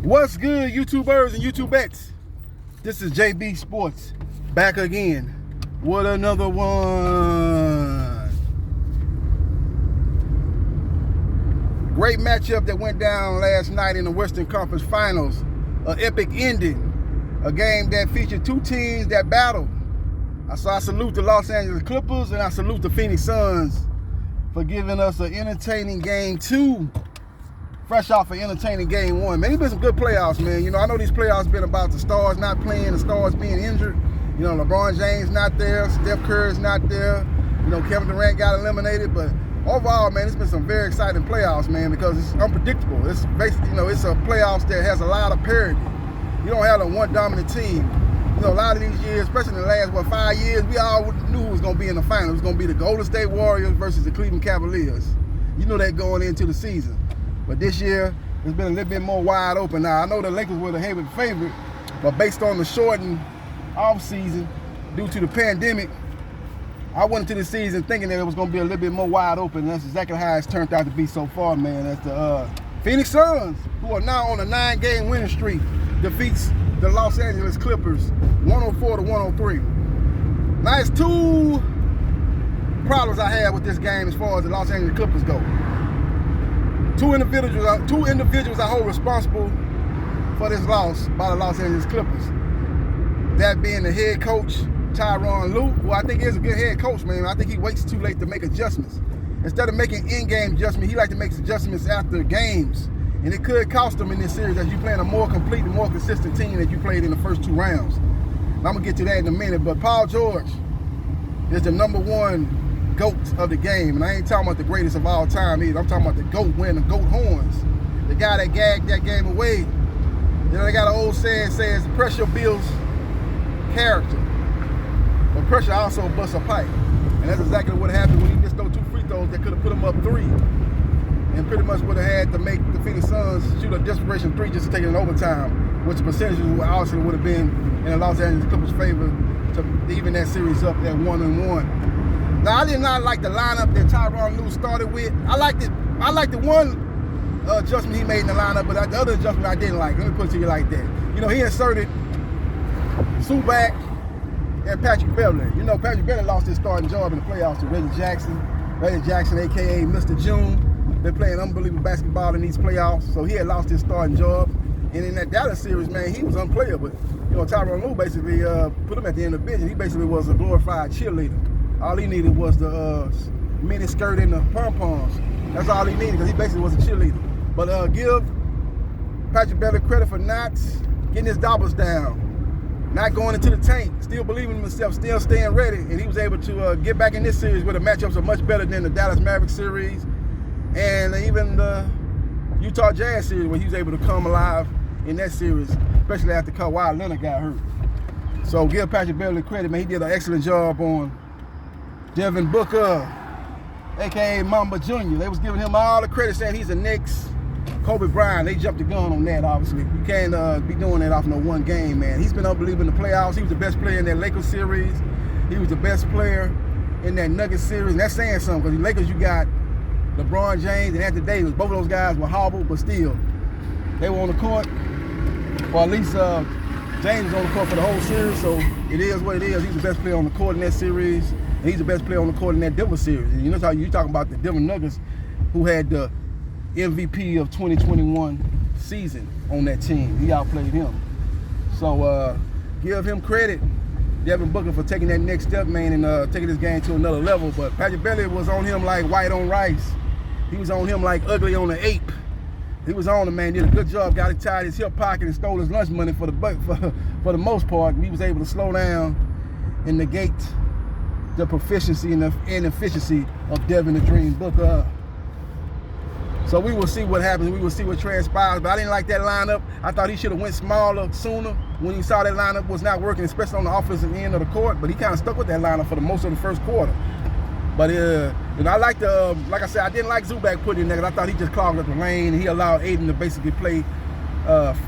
What's good, YouTubers and YouTubettes? This is JB Sports back again with another one. Great matchup that went down last night in the Western Conference Finals. An epic ending. A game that featured two teams that battled. I salute the Los Angeles Clippers and I salute the Phoenix Suns for giving us an entertaining game two. Fresh off an entertaining game one. Man, it's been some good playoffs, man. You know, I know these playoffs been about the stars not playing, the stars being injured. You know, LeBron James not there, Steph Curry's not there. You know, Kevin Durant got eliminated, but overall, man, it's been some very exciting playoffs, man, because it's unpredictable. It's basically, you know, it's a playoffs that has a lot of parity. You don't have a one dominant team. You know, a lot of these years, especially in the last, 5 years, we all knew who was going to be in the final. It was going to be the Golden State Warriors versus the Cleveland Cavaliers. You knew that going into the season. But this year, it's been a little bit more wide open. Now, I know the Lakers were the heavy favorite, but based on the shortened offseason due to the pandemic, I went into the season thinking that it was going to be a little bit more wide open. And that's exactly how it's turned out to be so far, man. That's the Phoenix Suns, who are now on a 9-game winning streak, defeats the Los Angeles Clippers 104-103. Now, it's two problems I have with this game as far as the Los Angeles Clippers go. Two individuals I hold responsible for this loss by the Los Angeles Clippers. That being the head coach, Tyronn Lue, who I think is a good head coach, man. I think he waits too late to make adjustments. Instead of making in-game adjustments, he likes to make adjustments after games. And it could cost him in this series as you playing a more complete and more consistent team that you played in the first two rounds. And I'm going to get to that in a minute, but Paul George is the #1 GOAT of the game. And I ain't talking about the greatest of all time either. I'm talking about the GOAT wearing the GOAT horns. The guy that gagged that game away. You know, they got an old saying says pressure builds character. But pressure also busts a pipe. And that's exactly what happened when he missed those two free throws that could have put him up 3. And pretty much would have had to make the Phoenix Suns shoot a desperation 3 just to take it in overtime, which the percentages obviously would have been in the Los Angeles Clippers' favor to even that series up at 1-1. Now, I did not like the lineup that Tyronn Lue started with. I liked the one adjustment he made in the lineup, but the other adjustment I didn't like. Let me put it to you like that. You know, he inserted Zubac and Patrick Beverley. You know, Patrick Beverley lost his starting job in the playoffs to Reggie Jackson. Reggie Jackson, a.k.a. Mr. June. They're playing unbelievable basketball in these playoffs, so he had lost his starting job. And in that Dallas series, man, he was unplayable. You know, Tyronn Lue basically put him at the end of the bench, and he basically was a glorified cheerleader. All he needed was the mini skirt and the pom-poms. That's all he needed, because he basically was a cheerleader. But give Patrick Beverley credit for not getting his doubles down, not going into the tank, still believing in himself, still staying ready. And he was able to get back in this series where the matchups are much better than the Dallas Mavericks series and even the Utah Jazz series, where he was able to come alive in that series, especially after Kawhi Leonard got hurt. So give Patrick Beverley credit, man. He did an excellent job on Devin Booker, a.k.a. Mamba Jr. They was giving him all the credit, saying he's the next Kobe Bryant. They jumped the gun on that, obviously. You can't be doing that off no one game, man. He's been unbelievable in the playoffs. He was the best player in that Lakers series. He was the best player in that Nuggets series. And that's saying something, because the Lakers, you got LeBron James and Anthony Davis. Both of those guys were hobbled, but still, they were on the court. Or at least James was on the court for the whole series, so it is what it is. He's the best player on the court in that series. And he's the best player on the court in that Denver series. And you know how you talking about the Denver Nuggets, who had the MVP of 2021 season on that team. He outplayed him. So give him credit, Devin Booker, for taking that next step, man, and taking this game to another level. But Patrick Beverley was on him like white on rice. He was on him like ugly on an ape. He was on him, man. Did a good job. Got it tied his hip pocket and stole his lunch money for the most part. And he was able to slow down and negate the proficiency and the inefficiency of Devin the Dream Booker. So we will see what happens. We will see what transpires. But I didn't like that lineup. I thought he should have went smaller sooner when he saw that lineup was not working, especially on the offensive end of the court. But he kind of stuck with that lineup for the most of the first quarter. But you know, I like like I said, I didn't like Zubac putting in there, because I thought he just clogged up the lane, and he allowed Aiden to basically play,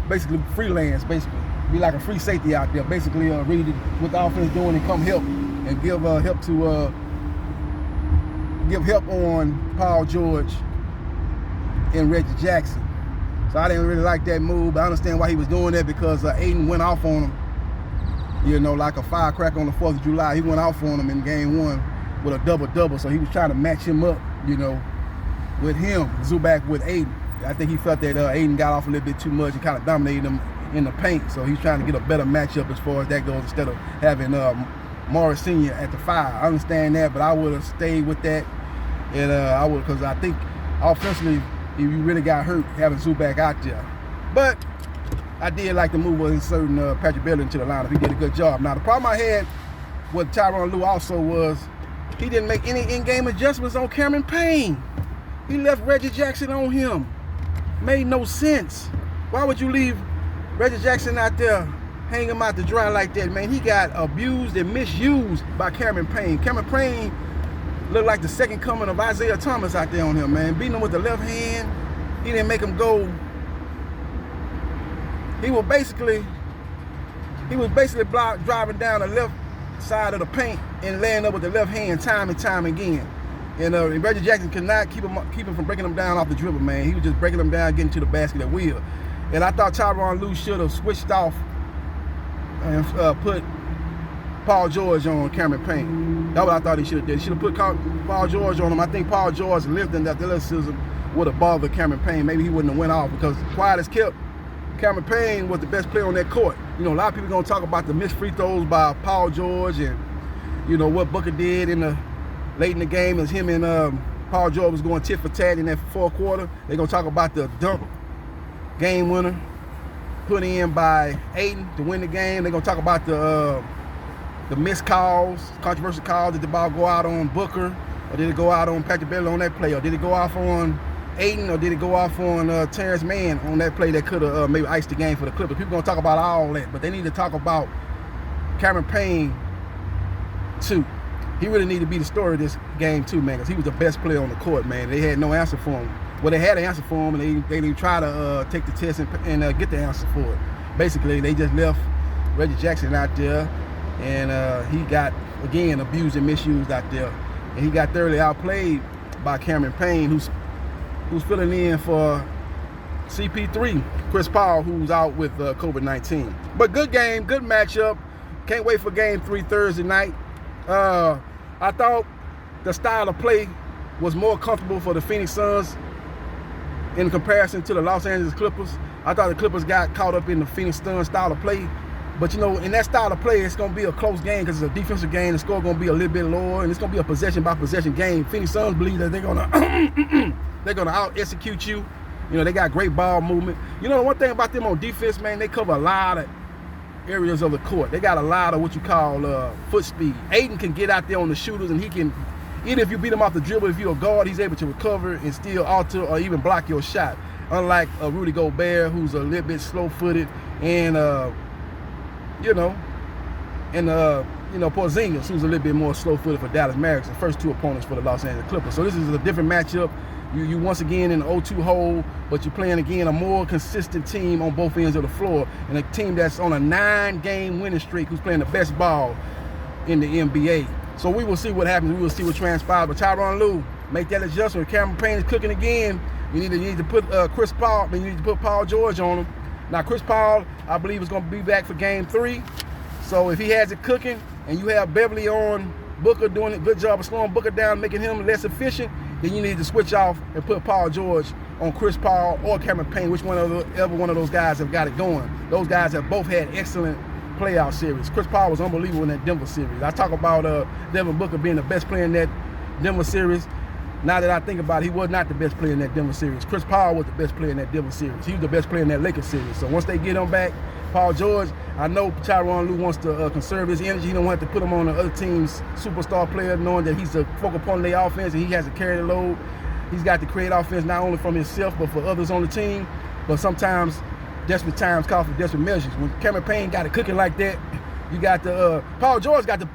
basically freelance, basically be like a free safety out there, basically read what the offense doing and come help and give help on Paul George and Reggie Jackson. So I didn't really like that move, but I understand why he was doing that, because Aiden went off on him, you know, like a firecracker on the 4th of July. He went off on him in game 1 with a double-double, so he was trying to match him up, you know, with him, Zubac with Aiden. I think he felt that Aiden got off a little bit too much and kind of dominated him in the paint, so he's trying to get a better matchup as far as that goes, instead of having Morris Sr. at the 5. I understand that, but I would have stayed with that, and I would, because I think offensively, you really got hurt having Zubac out there. But I did like the move of inserting Patrick Beverly into the lineup. He did a good job. Now, the problem I had with Tyronn Lue also was he didn't make any in-game adjustments on Cameron Payne. He left Reggie Jackson on him. Made no sense. Why would you leave Reggie Jackson out there, hang him out to dry like that, man? He got abused and misused by Cameron Payne. Cameron Payne looked like the second coming of Isaiah Thomas out there on him, man. Beating him with the left hand. He didn't make him go. He was basically driving down the left side of the paint and laying up with the left hand time and time again. And Reggie Jackson could not keep him from breaking him down off the dribble, man. He was just breaking him down, getting to the basket at will. And I thought Tyronn Lue should have switched off and put Paul George on Cameron Payne. That's what I thought he should have did. He should have put Paul George on him. I think Paul George lifting that athleticism would have bothered Cameron Payne. Maybe he wouldn't have went off, because quiet as kept, Cameron Payne was the best player on that court. You know, a lot of people are going to talk about the missed free throws by Paul George and, you know, what Booker did late in the game as him and Paul George was going tit for tat in that 4th quarter. They're going to talk about the dunk game winner put in by Aiden to win the game. They're going to talk about the missed calls, controversial calls. Did the ball go out on Booker, or did it go out on Patrick Beverly on that play, or did it go off on Aiden, or did it go off on Terrence Mann on that play that could have maybe iced the game for the Clippers? People going to talk about all that, but they need to talk about Cameron Payne too. He really needed to be the story of this game too, man, because he was the best player on the court, man. They had no answer for him. Well, they had an answer for him, and they didn't try to take the test and get the answer for it. Basically, they just left Reggie Jackson out there, and he got, again, abused and misused out there. And he got thoroughly outplayed by Cameron Payne, who's filling in for CP3, Chris Paul, who's out with COVID-19. But good game, good matchup. Can't wait for game 3 Thursday night. I thought the style of play was more comfortable for the Phoenix Suns in comparison to the Los Angeles Clippers. I thought the Clippers got caught up in the Phoenix Suns style of play. But, you know, in that style of play, it's going to be a close game because it's a defensive game. The score going to be a little bit lower, and it's going to be a possession-by-possession game. Phoenix Suns believe that they're going to out-execute you. You know, they got great ball movement. You know, the one thing about them on defense, man, they cover a lot of areas of the court. They got a lot of what you call foot speed. Aiden can get out there on the shooters, and he can, even if you beat him off the dribble, if you're a guard, he's able to recover and still alter or even block your shot. Unlike Rudy Gobert, who's a little bit slow-footed, and Porzingis, who's a little bit more slow-footed for Dallas Mavericks, the first 2 opponents for the Los Angeles Clippers. So this is a different matchup. You once again in the 0-2 hole, but you're playing again a more consistent team on both ends of the floor, and a team that's on a 9-game winning streak, who's playing the best ball in the NBA. So we will see what happens. We will see what transpires. But Tyronn Lue, make that adjustment. Cameron Payne is cooking again. You need to put Chris Paul. You need to put Paul George on him. Now Chris Paul, I believe, is going to be back for game 3. So if he has it cooking, and you have Beverly on Booker doing a good job of slowing Booker down, making him less efficient, then you need to switch off and put Paul George on Chris Paul or Cameron Payne, ever one of those guys have got it going. Those guys have both had excellent playoff series. Chris Paul was unbelievable in that Denver series. I talk about Devin Booker being the best player in that Denver series. Now that I think about it, he was not the best player in that Denver series. Chris Paul was the best player in that Denver series. He was the best player in that Lakers series. So once they get him back, Paul George, I know Tyronn Lue wants to conserve his energy. He don't want to put him on the other team's superstar player, knowing that he's a focal point of their offense and he has to carry the load. He's got to create offense not only from himself but for others on the team. But sometimes desperate times call for desperate measures. When Cameron Payne got it cooking like that, you got the Paul George got the,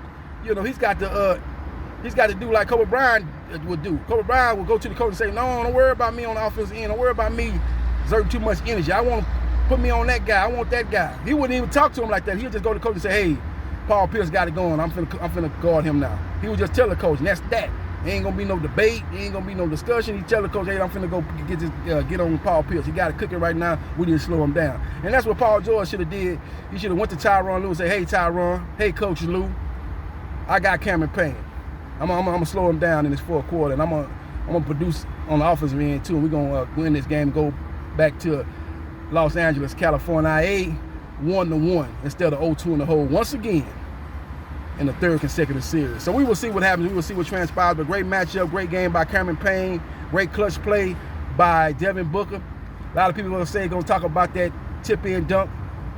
he's got to do like Kobe Bryant would do. Kobe Bryant would go to the coach and say, "No, don't worry about me on the offensive end. Don't worry about me exerting too much energy. I want to put me on that guy. I want that guy." He wouldn't even talk to him like that. He would just go to the coach and say, "Hey, Paul Pierce got it going. I'm finna guard him now." He would just tell the coach, and that's that. Ain't gonna be no debate. Ain't gonna be no discussion. He tell the coach, hey, I'm finna go get on Paul Pierce. He got it cooking right now. We need to slow him down. And that's what Paul George should have did. He should have went to Tyronn Lue and said, hey, Tyronn, hey, Coach Lue, I got Cameron Payne. I'm gonna slow him down in this fourth quarter, and I'm gonna produce on the offensive end too. And we're gonna win this game, go back to Los Angeles, California, 1-1 instead of 0-2 in the hole once again in the third consecutive series. So we will see what happens. We will see what transpires. But great matchup, great game by Cameron Payne, great clutch play by Devin Booker. A lot of people are going to talk about that tip-in dunk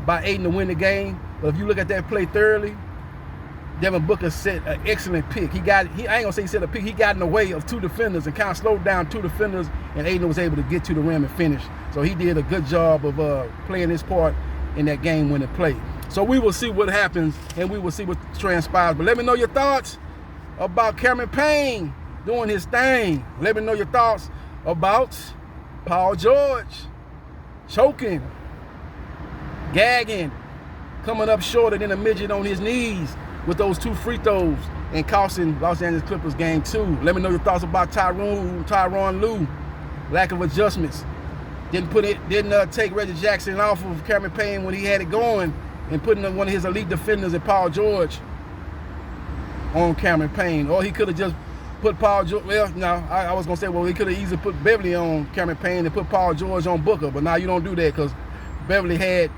by Ayton to win the game. But if you look at that play thoroughly, Devin Booker set an excellent pick. I ain't gonna say he set a pick. He got in the way of two defenders and kind of slowed down two defenders, and Ayton was able to get to the rim and finish. So he did a good job of playing his part in that game-winning play. So we will see what happens, and we will see what transpires. But let me know your thoughts about Cameron Payne doing his thing. Let me know your thoughts about Paul George choking, gagging, coming up shorter than a midget on his knees with those two free throws and costing Los Angeles Clippers game 2. Let me know your thoughts about Tyronn Lue, lack of adjustments. Didn't take Reggie Jackson off of Cameron Payne when he had it going, and putting one of his elite defenders at Paul George on Cameron Payne. Or he could have just put Paul George, well, no, I was going to say, well, he could have easily put Beverly on Cameron Payne and put Paul George on Booker. But now you don't do that because Beverly had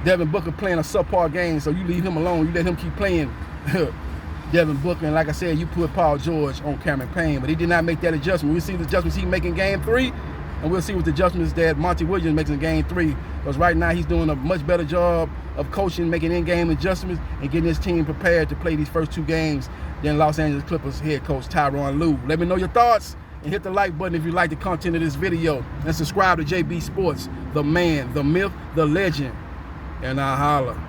Devin Booker playing a subpar game, so you leave him alone. You let him keep playing Devin Booker. And like I said, you put Paul George on Cameron Payne. But he did not make that adjustment. We'll see the adjustments he make in game 3. And we'll see what the adjustments that Monty Williams makes in game 3. Because right now he's doing a much better job of coaching, making in-game adjustments, and getting his team prepared to play these first 2 games than Los Angeles Clippers head coach Tyronn Lue. Let me know your thoughts, and hit the like button if you like the content of this video. And subscribe to JB Sports, the man, the myth, the legend. And I holla.